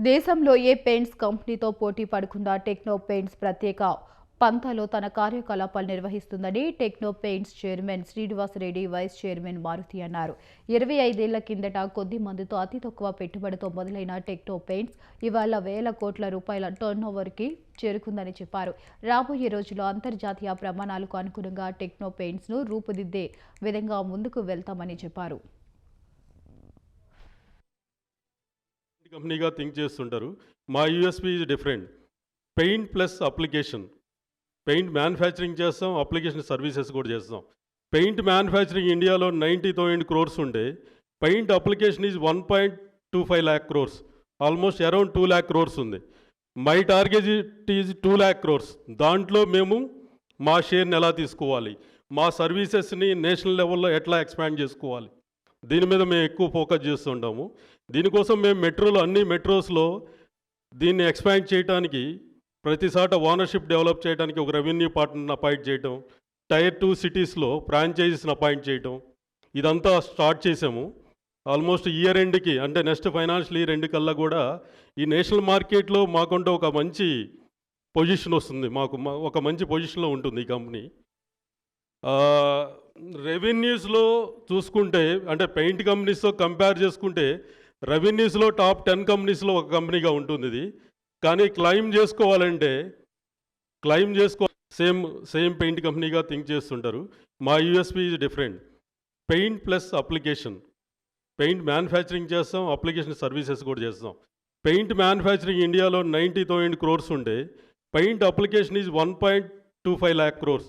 దేశంలో ఏ పెయింట్స్ కంపెనీతో పోటీ పడకుండా టెక్నో పెయింట్స్ ప్రత్యేక పంతాలో తన కార్యకలాపాలు నిర్వహిస్తుందని Techno Paints chairman Srinivasa Reddy, vice chairman Maruthi అన్నారు. 25 ఏళ్ల కిందట కొద్ది మందితో అతి తక్కువ పెట్టుబడితో మొదలైన టెక్నో పెయింట్స్ ఇవాళ వేల కోట్ల రూపాయల టర్నోవర్కి చేరుకుందని చెప్పారు. రాబోయే రోజుల్లో అంతర్జాతీయ ప్రమాణాలకు అనుగుణంగా టెక్నో పెయింట్స్ ను రూపుదిద్దే విధంగా ముందుకు వెళ్తామని చెప్పారు. కంపెనీగా థింక్ చేస్తుంటారు. మా USP is different. Paint plus application. Paint manufacturing చేస్తాం, అప్లికేషన్ సర్వీసెస్ కూడా చేస్తాం. పెయింట్ మ్యానుఫ్యాక్చరింగ్ ఇండియాలో 90,000 crores ఉండే, paint application is 1.25 lakh crores, almost around 2 lakh crores ఉంది. My target is 2 lakh crores. దాంట్లో మేము మా షేర్ని ఎలా తీసుకోవాలి, మా సర్వీసెస్ని నేషనల్ లెవెల్లో ఎట్లా ఎక్స్పాండ్ చేసుకోవాలి, దీని మీద మేము ఎక్కువ ఫోకస్ చేస్తుంటాము. దీనికోసం మేము అన్ని మెట్రోస్లో దీన్ని ఎక్స్పాండ్ చేయడానికి, ప్రతిసాట ఓనర్షిప్ డెవలప్ చేయడానికి ఒక రెవెన్యూ పార్ట్నర్ని అపాయింట్ చేయటం, Tier 2 సిటీస్లో ఫ్రాంచైజీస్ని అపాయింట్ చేయటం, ఇదంతా స్టార్ట్ చేసాము. ఆల్మోస్ట్ ఇయర్ ఎండ్కి, అంటే నెక్స్ట్ ఫైనాన్షియల్ ఇయర్ ఎండ్ కల్లా కూడా ఈ నేషనల్ మార్కెట్లో మాకుంటే ఒక మంచి పొజిషన్ వస్తుంది, ఒక మంచి పొజిషన్లో ఉంటుంది ఈ కంపెనీ. రెవెన్యూస్లో చూసుకుంటే, అంటే పెయింట్ కంపెనీస్తో కంపేర్ చేసుకుంటే రెవెన్యూస్లో టాప్ 10 కంపెనీస్లో ఒక కంపెనీగా ఉంటుంది ఇది. కానీ క్లైమ్ చేసుకోవాలంటే సేమ్ పెయింట్ కంపెనీగా థింక్ చేస్తుంటారు. మా USP is different. Paint plus application. Paint manufacturing చేస్తాం, అప్లికేషన్ సర్వీసెస్ కూడా చేస్తాం. పెయింట్ మ్యానుఫ్యాక్చరింగ్ ఇండియాలో 90,000 crores ఉండే, paint application is 1.25 lakh crores,